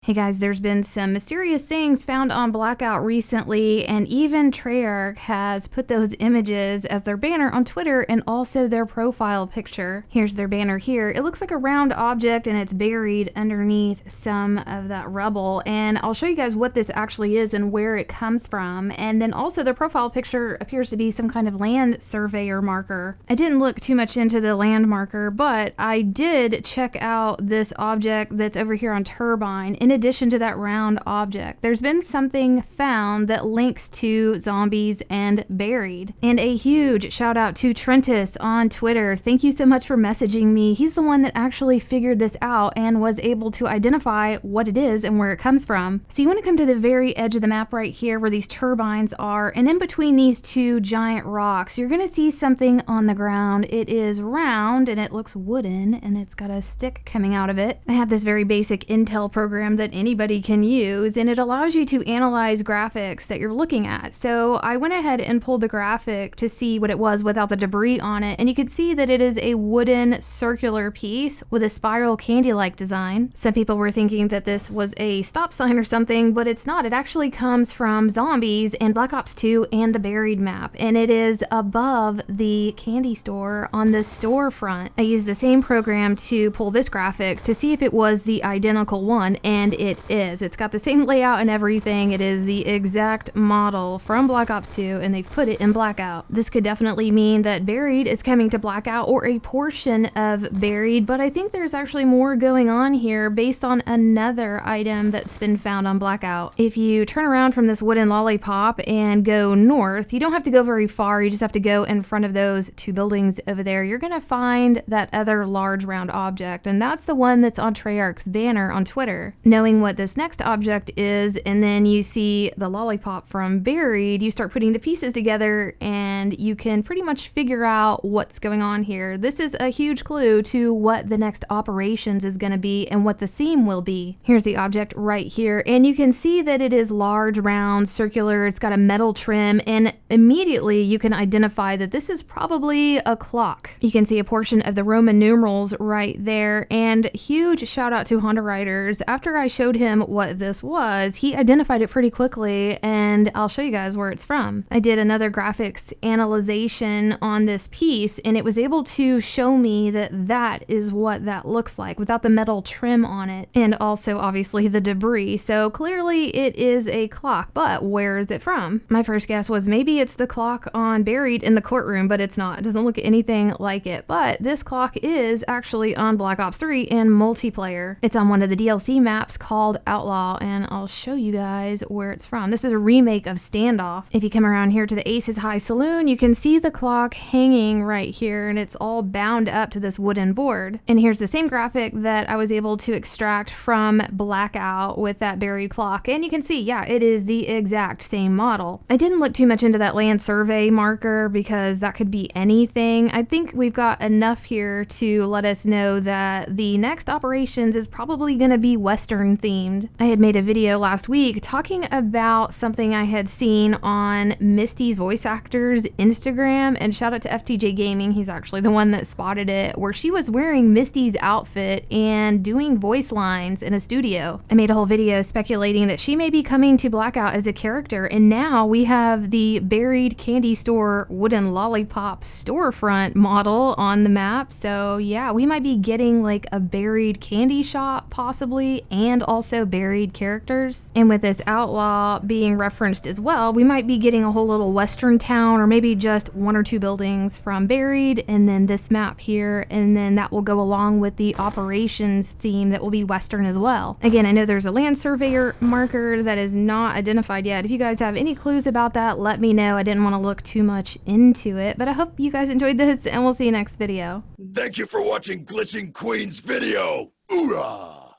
Hey guys, there's been some mysterious things found on Blackout recently, and even Treyarch has put those images as their banner on Twitter and also their profile picture. Here's their banner here. It looks like a round object and it's buried underneath some of that rubble, and I'll show you guys what this actually is and where it comes from. And then also their profile picture appears to be some kind of land surveyor marker. I didn't look too much into the land marker, but I did check out this object that's over here on Turbine. In addition to that round object, there's been something found that links to zombies and buried. And a huge shout out to Trentus on Twitter. Thank you so much for messaging me. He's the one that actually figured this out and was able to identify what it is and where it comes from. So you want to come to the very edge of the map right here where these turbines are, and in between these two giant rocks, you're going to see something on the ground. It is round and it looks wooden and it's got a stick coming out of it. I have this very basic Intel program that anybody can use, and it allows you to analyze graphics that you're looking at. So I went ahead and pulled the graphic to see what it was without the debris on it, and you could see that it is a wooden circular piece with a spiral candy-like design. Some people were thinking that this was a stop sign or something, but it's not. It actually comes from zombies and Black Ops 2 and the buried map, and it is above the candy store on the storefront. I used the same program to pull this graphic to see if it was the identical one, and it is. It's got the same layout and everything. It is the exact model from Black Ops 2, and they've put it in Blackout. This could definitely mean that buried is coming to Blackout, or a portion of buried, but I think there's actually more going on here based on another item that's been found on Blackout. If you turn around from this wooden lollipop and go north, you don't have to go very far, you just have to go in front of those two buildings over there. You're gonna find that other large round object, and that's the one that's on Treyarch's banner on Twitter. Knowing what this next object is, and then you see the lollipop from buried, you start putting the pieces together and you can pretty much figure out what's going on here. This is a huge clue to what the next operations is going to be and what the theme will be. Here's the object right here, and you can see that it is large, round, circular. It's got a metal trim, and immediately you can identify that this is probably a clock. You can see a portion of the Roman numerals right there, and huge shout out to Honda Riders. After I showed him what this was, he identified it pretty quickly, and I'll show you guys where it's from. I did another graphics analyzation on this piece, and it was able to show me that that is what that looks like without the metal trim on it, and also obviously the debris. So clearly it is a clock, but where is it from? My first guess was maybe it's the clock on buried in the courtroom, but it's not. It doesn't look anything like it, but this clock is actually on Black Ops 3 in multiplayer. It's on one of the DLC maps called Outlaw, and I'll show you guys where it's from. This is a remake of Standoff. If you come around here to the Aces High Saloon, you can see the clock hanging right here, and it's all bound up to this wooden board. And here's the same graphic that I was able to extract from Blackout with that buried clock, and you can see, yeah, it is the exact same model. I didn't look too much into that land survey marker because that could be anything. I think we've got enough here to let us know that the next operations is probably going to be Western themed. I had made a video last week talking about something I had seen on Misty's voice actor's Instagram, and shout out to FTJ Gaming, he's actually the one that spotted it, where she was wearing Misty's outfit and doing voice lines in a studio. I made a whole video speculating that she may be coming to Blackout as a character, and now we have the buried candy store wooden lollipop storefront model on the map. So yeah, we might be getting like a buried candy shop possibly, and also buried characters. And with this Outlaw being referenced as well, we might be getting a whole little western town, or maybe just one or two buildings from buried, and then this map here, and then that will go along with the operations theme that will be western as well. Again, I know there's a land surveyor marker that is not identified yet. If you guys have any clues about that, let me know. I didn't want to look too much into it, but I hope you guys enjoyed this, and we'll see you next video. Thank you for watching Glitching Queen's video. Hoorah!